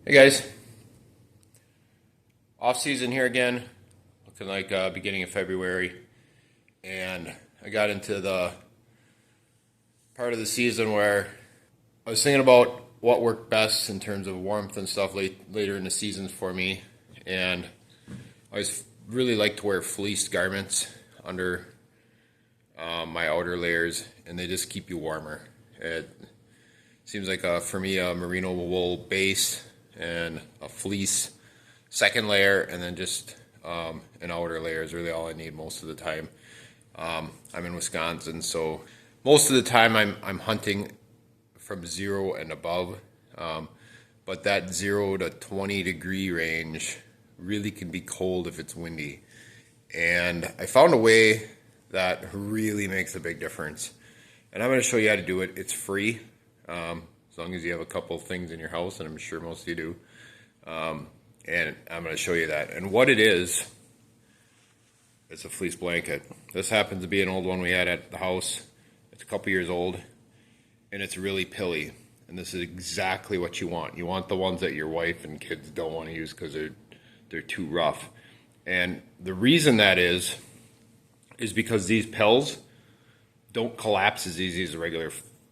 Hey guys, off season here again, looking like beginning of February, and I got into the part of the season where I was thinking about what worked best in terms of warmth and stuff later in the seasons for me, and I always really like to wear fleeced garments under my outer layers, and they just keep you warmer. It seems like for me a merino wool base and a fleece second layer, and then just an outer layer is really all I need most of the time. I'm in Wisconsin, so most of the time I'm hunting from 0 and above, but that 0 to 20 degree range really can be cold if it's windy. And I found a way that really makes a big difference, and I'm going to show you how to do it. It's free, as long as you have a couple things in your house, and I'm sure most of you do. And I'm going to show you that. And what it is, it's a fleece blanket. This happens to be an old one we had at the house. It's a couple years old, and it's really pilly. And this is exactly what you want. You want the ones that your wife and kids don't want to use because they're too rough. And the reason that is because these pills don't collapse as easy as a regular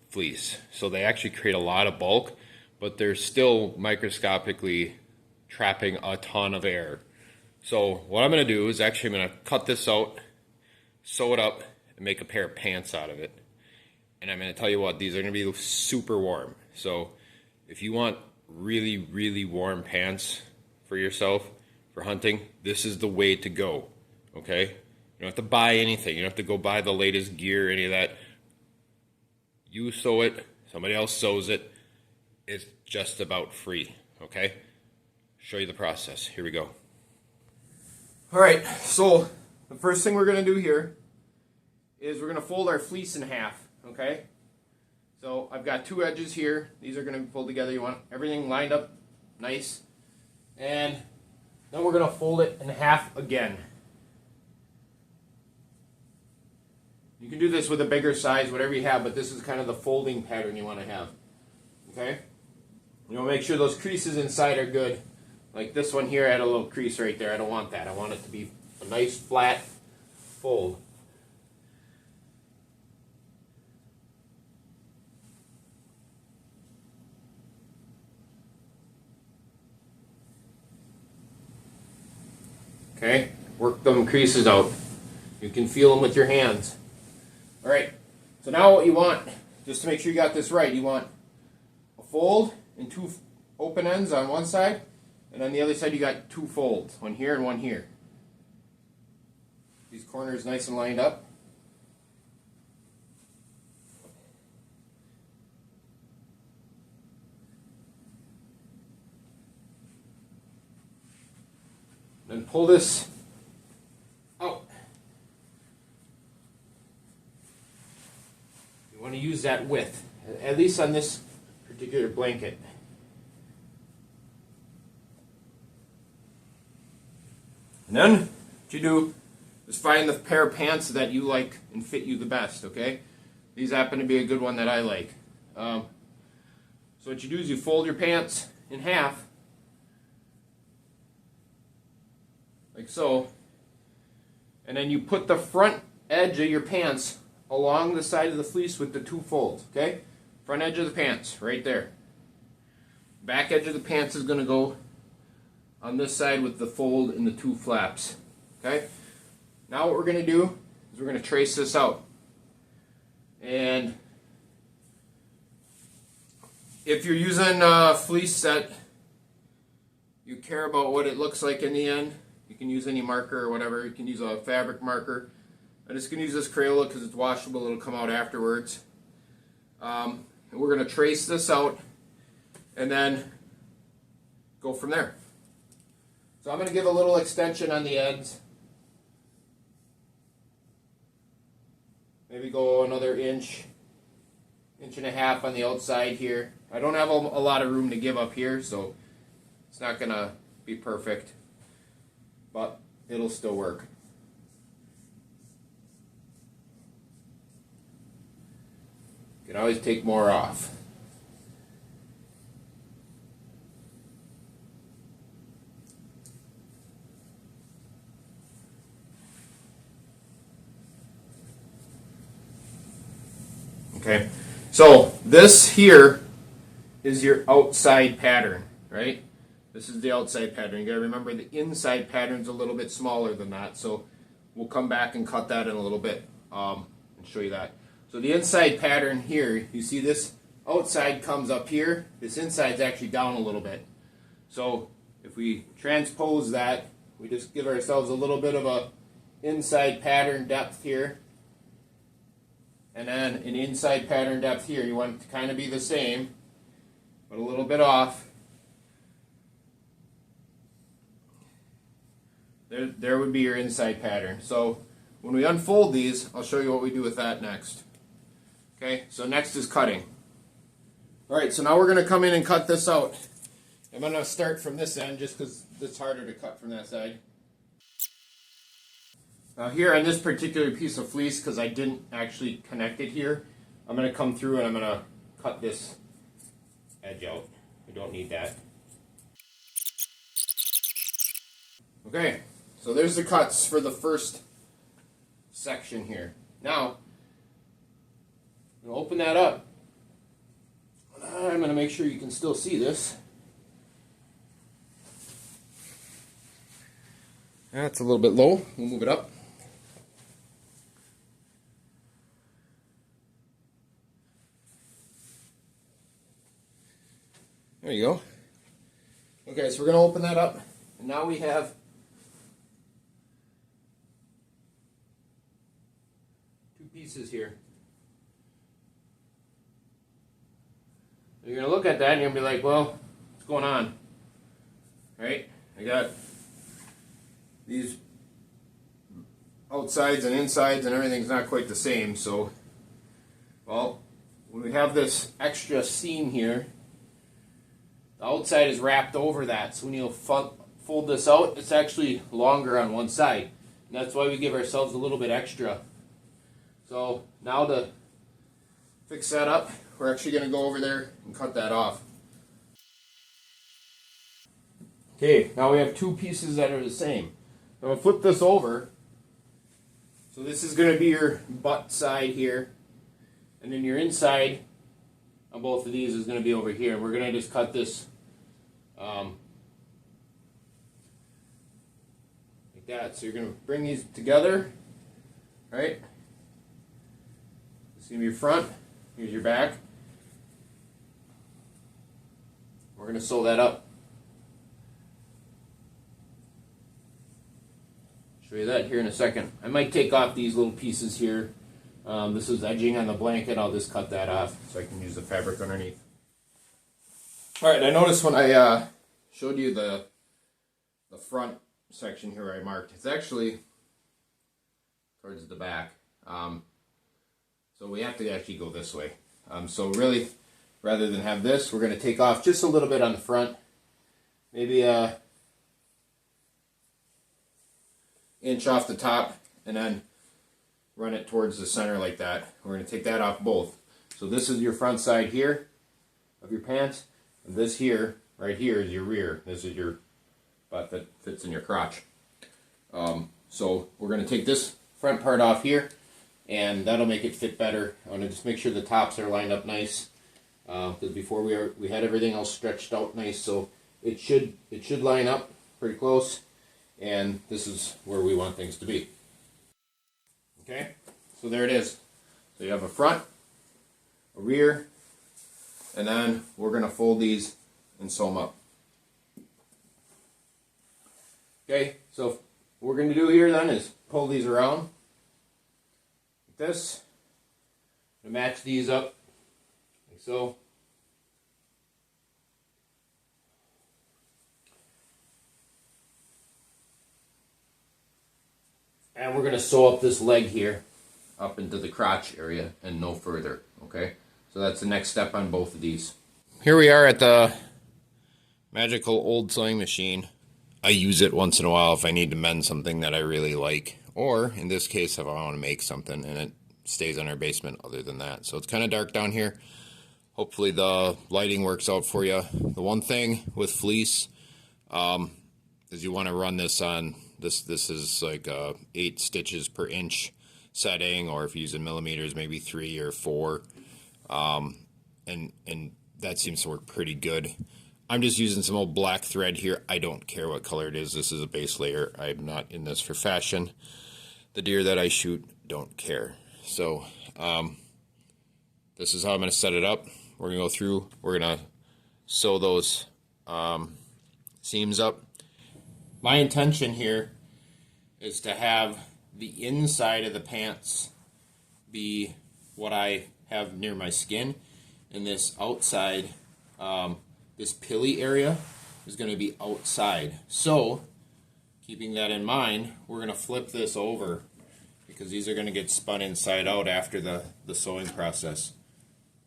fleece. So they actually create a lot of bulk, but they're still microscopically trapping a ton of air. So what I'm going to do is actually I'm going to cut this out, sew it up, and make a pair of pants out of it. And I'm going to tell you what, these are going to be super warm. So if you want really, really warm pants for yourself for hunting, this is the way to go, okay? You don't have to buy anything. You don't have to go buy the latest gear, any of that. You sew it, somebody else sews it. It's just about free, okay? Show you the process. Here we go. All right, so the first thing we're going to do here is we're going to fold our fleece in half, okay? So I've got two edges here. These are going to be pulled together. You want everything lined up nice. And then we're going to fold it in half again. You can do this with a bigger size, whatever you have, but this is kind of the folding pattern you want to have, okay? You want to make sure those creases inside are good. Like this one here, I had a little crease right there. I don't want that. I want it to be a nice flat fold. Okay, work them creases out. You can feel them with your hands. All right, so now what you want, just to make sure you got this right, you want a fold and two open ends on one side, and on the other side you got two folds, one here and one here. These corners nice and lined up. Then pull this out. You want to use that width, at least on this particular blanket. And then what you do is find the pair of pants that you like and fit you the best, okay? These happen to be a good one that I like. So what you do is you fold your pants in half, like so, and then you put the front edge of your pants along the side of the fleece with the two folds, okay? Front edge of the pants, right there. Back edge of the pants is going to go on this side with the fold and the two flaps, okay? Now what we're going to do is we're going to trace this out. And if you're using a fleece that you care about what it looks like in the end, you can use any marker or whatever. You can use a fabric marker. I'm just going to use this Crayola because it's washable. It'll come out afterwards. And we're going to trace this out and then go from there. So I'm going to give a little extension on the ends. Maybe go another inch, inch and a half on the outside here. I don't have a lot of room to give up here, so it's not going to be perfect, but it'll still work. You can always take more off. Okay, so this here is your outside pattern, right? This is the outside pattern. You gotta remember the inside pattern's a little bit smaller than that, so we'll come back and cut that in a little bit and show you that. So the inside pattern here, you see this outside comes up here, this inside's actually down a little bit. So if we transpose that, we just give ourselves a little bit of a inside pattern depth here, and then an inside pattern depth here. You want it to kind of be the same, but a little bit off. There would be your inside pattern. So when we unfold these, I'll show you what we do with that next. Okay, so next is cutting. Alright, so now we're going to come in and cut this out. I'm going to start from this end just because it's harder to cut from that side. Now here on this particular piece of fleece, because I didn't actually connect it here, I'm going to come through and I'm going to cut this edge out. I don't need that. Okay, so there's the cuts for the first section here. Now, I'm going to open that up. I'm going to make sure you can still see this. That's a little bit low. We'll move it up. There you go. Okay, so we're going to open that up. And now we have two pieces here. You're going to look at that and you're going to be like, well, what's going on? Right? I got these outsides and insides and everything's not quite the same. So, well, when we have this extra seam here, the outside is wrapped over that. So when you fold this out, it's actually longer on one side. And that's why we give ourselves a little bit extra. So now to fix that up, we're actually going to go over there and cut that off. Okay, now we have two pieces that are the same. I'm going to flip this over. So this is going to be your butt side here. And then your inside on both of these is going to be over here. We're going to just cut this like that. So you're going to bring these together, right? This is going to be your front. Here's your back. We're going to sew that up. Show you that here in a second. I might take off these little pieces here. This is edging on the blanket. I'll just cut that off so I can use the fabric underneath. Alright, I noticed when I showed you the front section here where I marked, it's actually towards the back. So we have to actually go this way. So really, rather than have this, we're going to take off just a little bit on the front. Maybe an inch off the top and then run it towards the center like that. We're going to take that off both. So this is your front side here of your pants. And this here, right here, is your rear. This is your butt that fits in your crotch. So we're going to take this front part off here, and that'll make it fit better. I want to just make sure the tops are lined up nice, because before we had everything else stretched out nice, so it should line up pretty close, and this is where we want things to be. Okay, so there it is. So you have a front, a rear, and then we're going to fold these and sew them up. Okay, so what we're going to do here then is pull these around like this to match these up like so. And we're going to sew up this leg here up into the crotch area and no further. Okay, so that's the next step on both of these. Here we are at the magical old sewing machine. I use it once in a while if I need to mend something that I really like, or in this case if I want to make something and it stays in our basement other than that. So it's kind of dark down here. Hopefully the lighting works out for you. The one thing with fleece is you want to run this on this is like 8 stitches per inch setting, or if you're using millimeters, maybe 3 or 4. and that seems to work pretty good. I'm just using some old black thread here. I don't care what color it is. This is a base layer. I'm not in this for fashion. The deer that I shoot don't care. So this is how I'm going to set it up. We're going to go through. We're going to sew those seams up. My intention here is to have the inside of the pants be what I have near my skin, and this outside, this pilly area is going to be outside. So, keeping that in mind, we're going to flip this over because these are going to get spun inside out after the sewing process.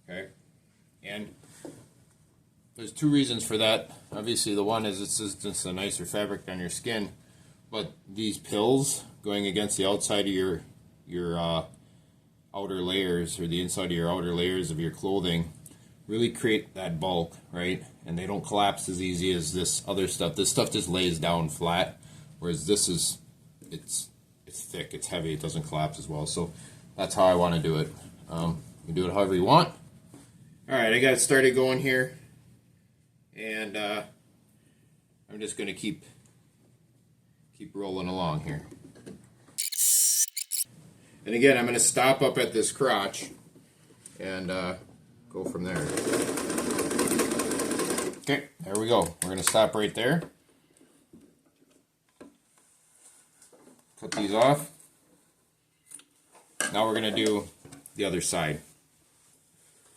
Okay, and there's two reasons for that. Obviously, the one is it's just a nicer fabric on your skin, but these pills going against the outside of your outer layers, or the inside of your outer layers of your clothing, really create that bulk, right? And they don't collapse as easy as this other stuff. This stuff just lays down flat, whereas this is it's thick, it's heavy, it doesn't collapse as well. So that's how I want to do it. You can do it however you want. All right, I got it started going here, and I'm just going to keep rolling along here. And again, I'm going to stop up at this crotch and go from there. Okay, there we go. We're going to stop right there. Cut these off. Now we're going to do the other side.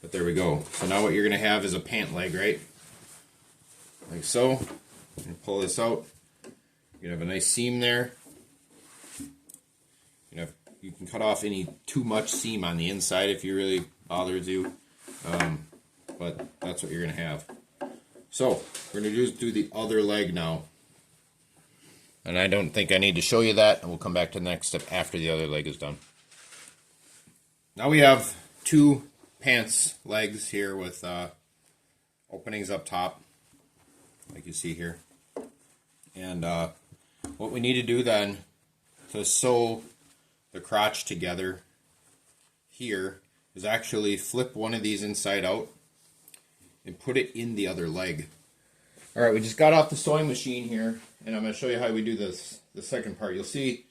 But there we go. So now what you're going to have is a pant leg, right? Like so. I'm going to pull this out. You're going to have a nice seam there. You can cut off any too much seam on the inside if you really bothers you. But that's what you're going to have. So, we're going to do the other leg now. And I don't think I need to show you that, and we'll come back to the next step after the other leg is done. Now we have two pants legs here with openings up top, like you see here. And what we need to do then to sew the crotch together here is actually flip one of these inside out and put it in the other leg. Alright, we just got off the sewing machine here, and I'm going to show you how we do this, the second part. You'll see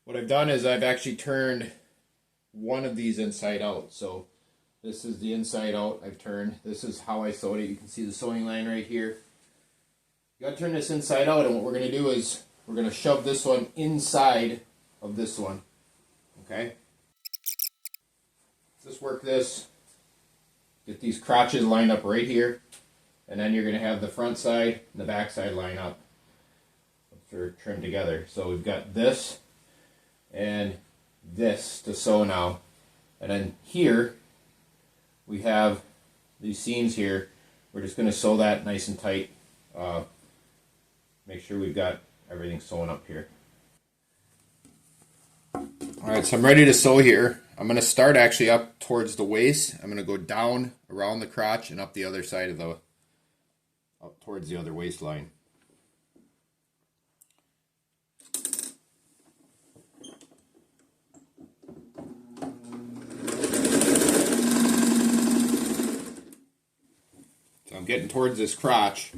what I've done is I've actually turned one of these inside out. So this is the inside out I've turned. This is how I sewed it. You can see the sewing line right here. You got to turn this inside out, and what we're going to do is we're going to shove this one inside of this one. Okay? Just work this. Get these crotches lined up right here, and then you're going to have the front side and the back side line up. They're trimmed together. So we've got this and this to sew now. And then here we have these seams here. We're just going to sew that nice and tight. Make sure we've got everything sewn up here. Alright, so I'm ready to sew here. I'm going to start actually up towards the waist. I'm going to go down around the crotch and up the other side of up towards the other waistline. So I'm getting towards this crotch.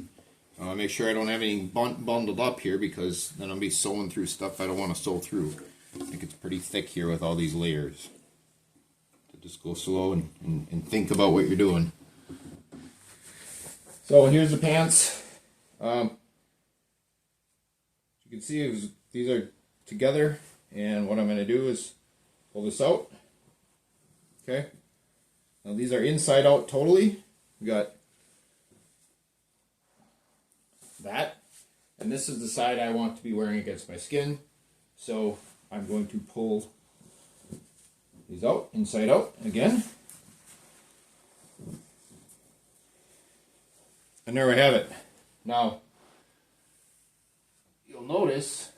Make sure I don't have anything bundled up here, because then I'll be sewing through stuff I don't want to sew through. I think it's pretty thick here with all these layers. So just go slow and think about what you're doing. So here's the pants. You can see these are together, and what I'm going to do is pull this out. Okay. Now these are inside out totally. We got that, and this is the side I want to be wearing against my skin. So I'm going to pull these out, inside out again. And there we have it. Now, you'll notice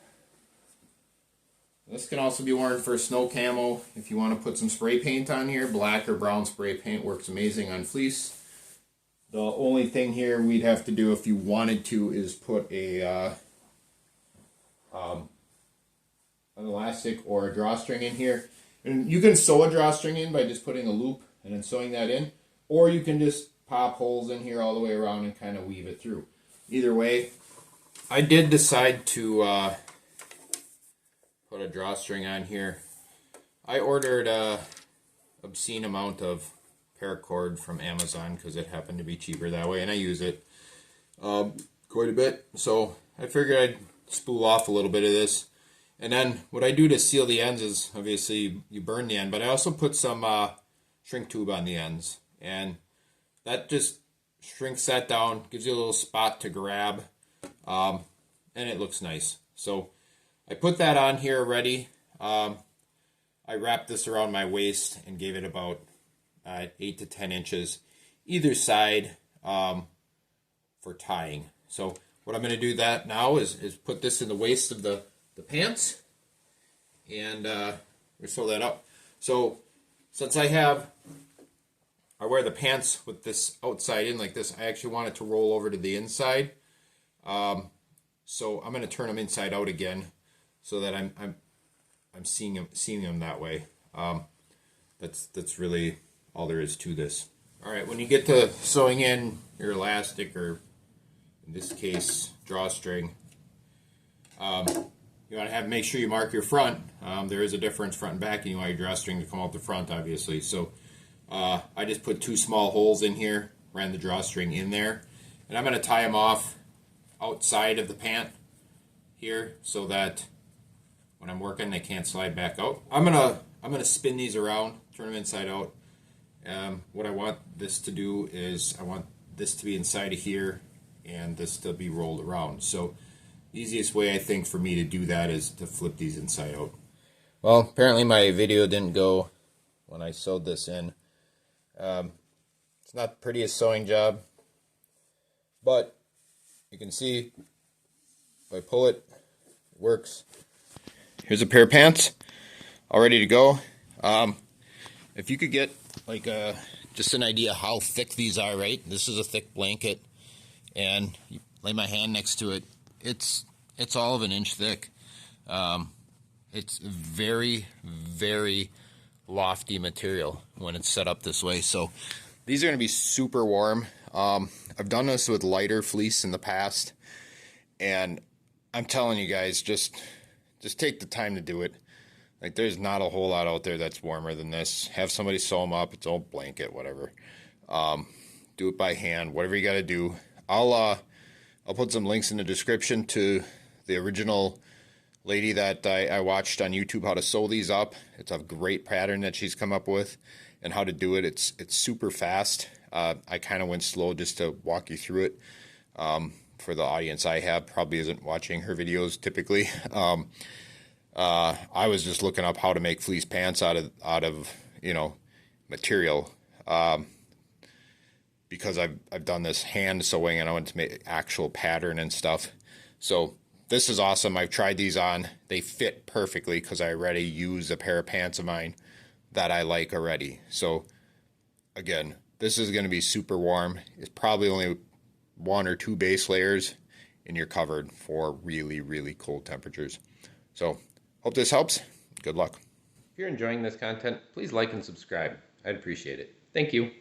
this can also be worn for snow camo. If you want to put some spray paint on here, black or brown spray paint works amazing on fleece. The only thing here we'd have to do if you wanted to is put an elastic or a drawstring in here. And you can sew a drawstring in by just putting a loop and then sewing that in. Or you can just pop holes in here all the way around and kind of weave it through. Either way, I did decide to put a drawstring on here. I ordered a obscene amount of paracord from Amazon because it happened to be cheaper that way, and I use it quite a bit. So I figured I'd spool off a little bit of this. And then what I do to seal the ends is obviously you burn the end, but I also put some shrink tube on the ends. And that just shrinks that down, gives you a little spot to grab, and it looks nice. So I put that on here already. I wrapped this around my waist and gave it about 8 to 10 inches either side for tying. So what I'm going to do that now is put this in the waist of the pants, and we sew that up. So since I wear the pants with this outside in like this, I actually want it to roll over to the inside. So I'm going to turn them inside out again so that I'm seeing them that way. That's really all there is to this. All right, when you get to sewing in your elastic, or in this case drawstring, you want to make sure you mark your front. There is a difference front and back, and you want your drawstring to come out the front, obviously. So I just put 2 small holes in here, ran the drawstring in there, and I'm going to tie them off outside of the pant here so that when I'm working they can't slide back out. I'm gonna spin these around, turn them inside out. What I want this to do is I want this to be inside of here and this to be rolled around. So the easiest way I think for me to do that is to flip these inside out. Well, apparently my video didn't go when I sewed this in. It's not the prettiest sewing job, but you can see if I pull it, it works. Here's a pair of pants all ready to go. If you could get like just an idea how thick these are, right? This is a thick blanket, and you lay my hand next to it. It's all of an inch thick. It's very, very lofty material when it's set up this way. So these are going to be super warm. I've done this with lighter fleece in the past, and I'm telling you guys, just take the time to do it. Like, there's not a whole lot out there that's warmer than this. Have somebody sew them up. It's an old blanket, whatever. Do it by hand, whatever you got to do. I'll put some links in the description to the original lady that I watched on YouTube, how to sew these up. It's a great pattern that she's come up with, and how to do it. It's super fast. I kind of went slow just to walk you through it. For the audience I have probably isn't watching her videos typically. I was just looking up how to make fleece pants out of material, because I've done this hand sewing and I want to make actual pattern and stuff. So this is awesome. I've tried these on. They fit perfectly because I already use a pair of pants of mine that I like already. So again, this is going to be super warm. It's probably only 1 or 2 base layers and you're covered for really, really cold temperatures. So hope this helps. Good luck. If you're enjoying this content, please like and subscribe. I'd appreciate it. Thank you.